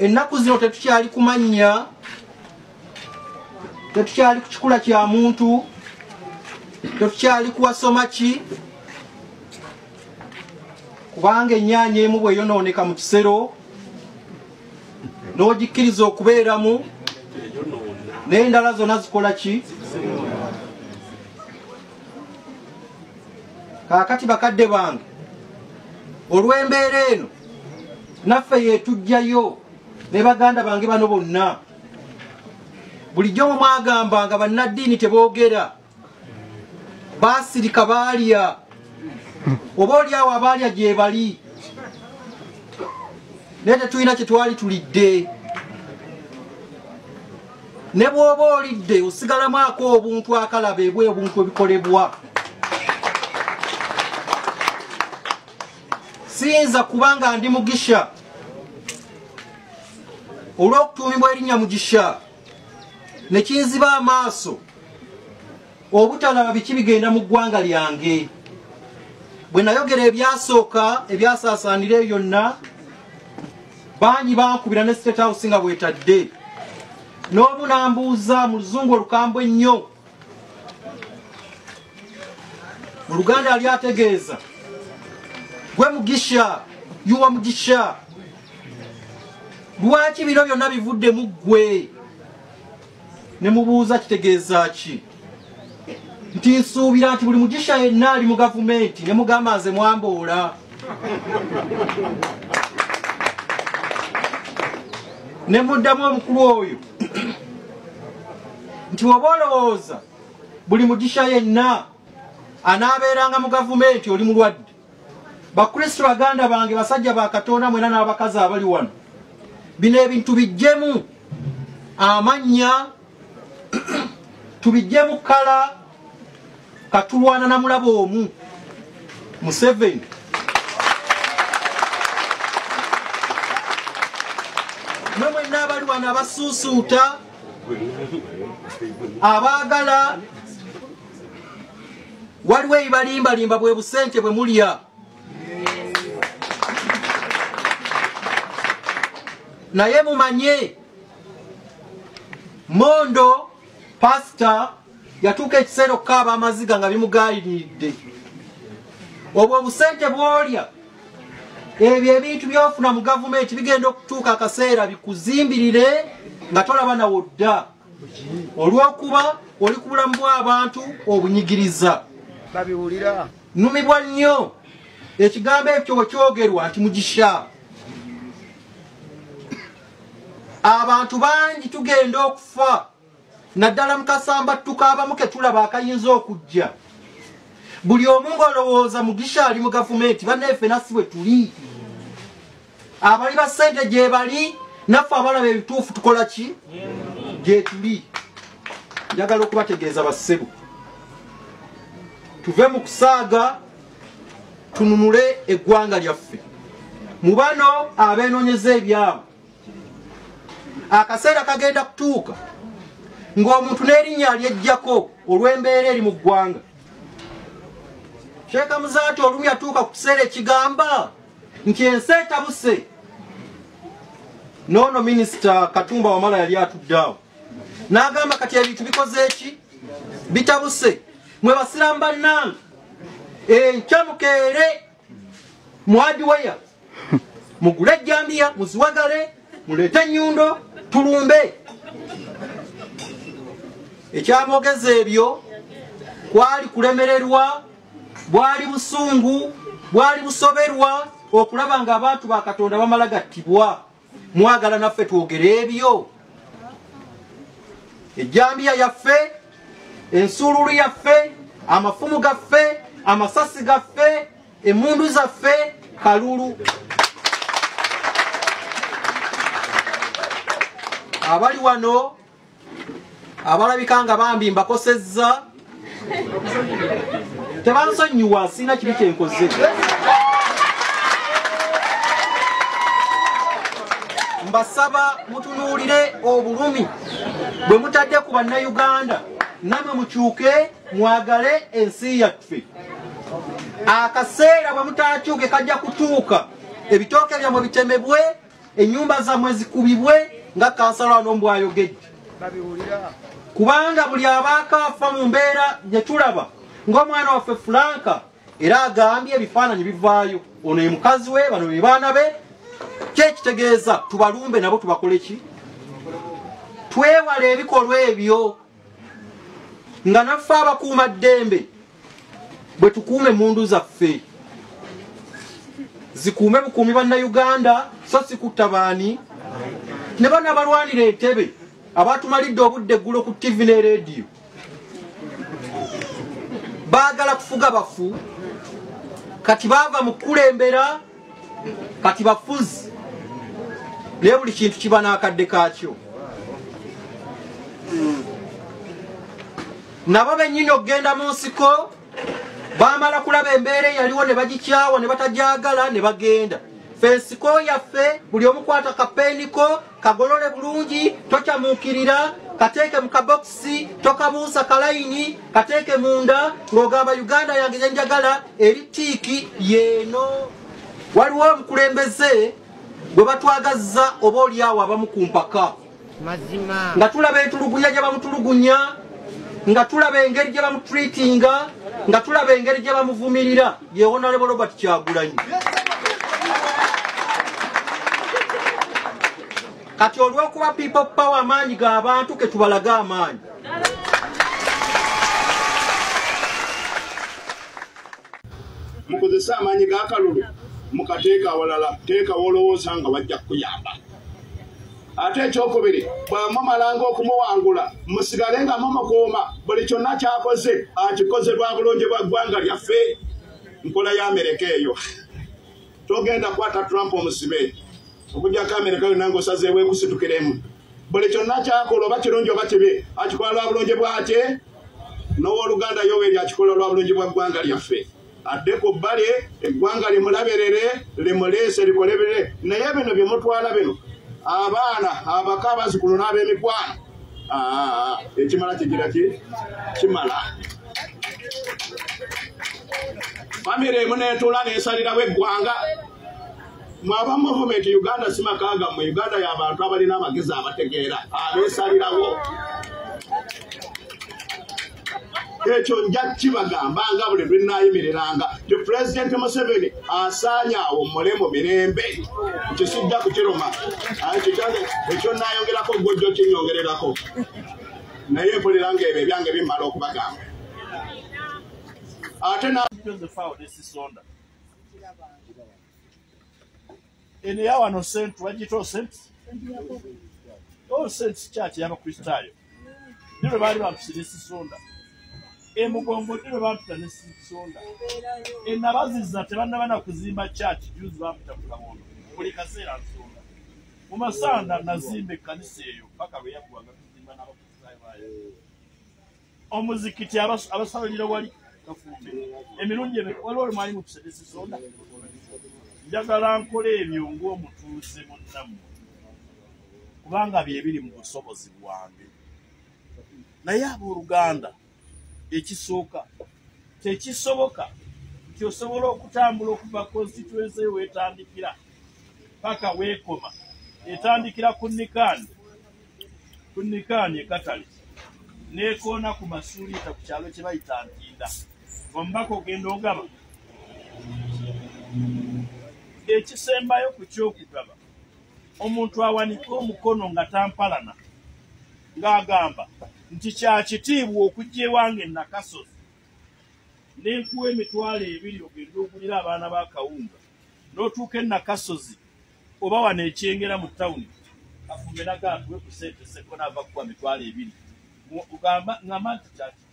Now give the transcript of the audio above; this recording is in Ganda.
ennaku zino tetukyali kumanya, tetukyali ku kikula kya muntu, tetukyali kuwasoma ki, kubanga ennyaanya emu bw'eyonooneka mu kisero n'ogikkiriza okubeeramu n'endala zonna zikola ki. Kaakati bakadde bange, olw'embeera eno naffe yeetujjayo ne baganda bange bano bonna, bulijjo mwe mwagambanga bannaddiini teboogera, baasirika baalya, oba oliawo abaalya gye bali, naye tetulina kye twali tulidde. Ne bw'oba olidde osigalamu ako obuntu akalaba ebwe obuntu ebikolebwa. Siyinza kubanga ndi Mugisha olw'okutuumibwa erinnya Mugisha ne kinziba amaaso obutalaba biki bigenda mu ggwanga lyange. Bwe nayogera ebyasooka ebyasaasaanira eyo yonna, bangi bankubira ne State House nga bwetadde, n'omu nambuuza mu luzungu olukambwe ennyo, mu Luganda yali ategeeza, gwe Mugisha, yuwa Mugisha, lwaki bino byonna bivudde mu ggwe? Ne mubuuza kitegeeza ki? Nti nsuubira nti buli Mugisha yenna ali mu gavumenti. Ne mugamba nze mwamboola. Ne muddamu omukulu oyo nti oba olowooza buli Mugisha yenna anaabeeranga mu gavumenti oli mulwadde. Bakristo baganda bange, basajja ba Katonda mwena n'abakazi abali wano, bino ebintu bijjemu amannya, tubijjemu kala, katulwana na mulaba omu Museveni. Mwe mwenna abali wano abasuusuuta, abaagala waliwo ebibalimbalimba bwe busente bwe mulya. Naye mumanye Mondo pastor yatuuka ekiseera okukaaba amaziga nga bimugayiridde. Obwo obusente bw'olya, ebyo ebintu by'ofuna mu gavumenti bigenda okutuuka akaseera bikuzimbirire nga tolaba nawo dda, olw'okuba oli ku bulamu bw'abantu obunyigiriza. Babiwulira. Nnumibwa nnyo ekigambo ekyo bwe kyogerwa nti Mugisha. Abantu bangi tugenda okufa, naddala mu kasamba tukabamu ke tulaba akayinza okujja. Buli omu ng'olowooza Mugisha ali mu gavumenti, bannaffe nasi bwe tuli. Abali ba ssente gye bali, naffe abalaba ebituufu tukola ki? Gye tuli. Njagala okubategeeza bassebo, tuve mu kusaaga tununule eggwanga lyaffe. Mu bano abeenoonyeza ebyabo, akaseera kagenda kutuuka ng'omuntu n'erinnya alyejjako olw'embeera eri mu ggwanga. Sheikh Muzaati olumu yatuuka ku kiseera ekigamba nti ensi etabuse. Noono minisita Katumba Wamala yali atudde awo n'agamba kati ebintu bikoze eki? Bitabuse. Mwe basiraamu bannange, enkya mukeere mu hardware, mugule ejjambiya, muziwagale, muleete ennyundo, tulumbe. Ekyamwogeza ebyo kwali kulemererwa, bwali busungu, bwali busoberwa okulaba ng'abantu ba Katonda bamala gattibwa. Mwagala naffe twogere ebyo? Ejjambiya yaffe, ensuululu yaffe, amafumu gaffe, amasasi gaffe, emmundu zaffe, kalulu. Abali wano abalabika nga bambi mbakosezza, tebansonyiwa, sina kibi kyenkoze. Mbasaba mutunuulire obulumi bwe mutadde ku bannayuganda, namwe mukyuke mwagale ensi yaffe. Akaseera bwe mutakyuke kajja kutuuka, ebitooke byammwe bitemebwe, ennyumba zammwe zikubibwe nga kansala n'ombwayogedde kubanga buli abaakaafa mu mbeera gye tulaba ng'omwana waffe Franka era agambye ebifaananyi bivaayo ono ye mukazi we bano be baana be kyekitegeeza tubalumbe nabo tubakole ki twewale ebikolwa ebyo nga naffe abakuuma ddembe bwe tukuume emmundu zaffe zikuume bukuumi bannayuganda so si kuttabaani ne bano abalwanira entebe abatumalidde obudde eggulo ku TV ne rediyo baagala kufuga bafu kati baava mu kukulembera kati bafuzi naye buli kintu kiba n'akadde kaakyo nabo bennyini okugenda mu nsiko bamala kulaba embeera eyaliwo ne bagikyawa ne batajagala ne bagenda ffe ensiko yaffe buli omukwata kapeeniko kagolole bulungi tokyamuukirira kateeke mu kabokisi tokabuusa kalayini kateeke munda ng'ogamba Uganda yange gyenjagala eri tiiki yeeno waliwo omukulembeze gwe batwagazza oba oliawo abamu ku mpaka nga tulaba entulugunya gye bamutulugunya nga tulaba engeri gye bamutreatinga nga tulaba engeri gye bamuvumirira ye Honorable Robert Kyagulanyi kati olw'okuba people power amaanyi g'abantu ke tubalaga amaanyi mukozesa amaanyi g'akalulu mukateeka awalala teeka wolowooza nga wajja kukuyamba ate ekyokubiri bw'amumalanga okumuwangula musigale nga mumukuuma buli kyonna kyakoze akikoze lwa bulungi bwa ggwanga lyaffe nkola ya Amerika eyo togenda kwata Trump omusibe okujjako Amerika yonna ng'osazeewo ekusitukiremu buli kyonna kyakola oba kirungi oba kibi akikola lwa bulungi bwakye n'owooluganda Yoweri akikola lwa bulungi bwa ggwanga lyaffe adde ku bbali eggwanga limulaberere limuleese likolebere naye bino bye mutwala bino abaana abaka abazzukulu n'ab'emikwano ekimala kigira ki kimala famire emu neetuula neesalirawo eggwanga mwaba movement Uganda si maka gammwe Uganda y'abantu abalina amagezi abategeera abeesalirawo ekyo nja kibagamba nga buli lwenaayimireranga the President Museveni asaanya awo mmule mu mirembe ekyo sijja kukiruma ekyo naayongerako gwojjo kinyongererako naye mpulira nga ebyo ebyange bimmala okubagamba ate ene yawano sente wagiyita sente sente kyaki y'abakristaayo nibwe baali bampisa n'esisonda emugongo nibwe bamputa n'esisonda enabaziza tebannaba na kuzimba kyaki juzi bamputa ku kabondo buli kaseera nsonda mu masanda nazimba ekkanisa eyo paka lwe yaggwaga tuzimba n'abakristaayo baayo omuzikiti abasalira wali kafumbe emirundi waliwo lwemwali mupisa n'esisonda njagala nkola ebyo ng'omutuuze munnammwe kubanga byebiri mu busobozi bwange naye abooluganda ekisooka tekisoboka nti osobola okutambula okuva constituency weetandikira paka weekoma etandikira ku Nikaani ekatale neekoona ku masuuliita ku kyalo kye bayita Ntinda omubaka ogenda ogaba ekisembayo ku kyokugaba omuntu awanika omukono nga tampalana ng'agamba nti kyakitiibwa okujja ewange Nakasozi n'enkuwa $20 ogenda ogulira abaana ba kawunga n'otuuka e Nakasozi oba wano ekyengera mu tawuni Kafumbe nagatuwe ku sente seko n'ava kuwa $20 ngamba nti kyakitiibwa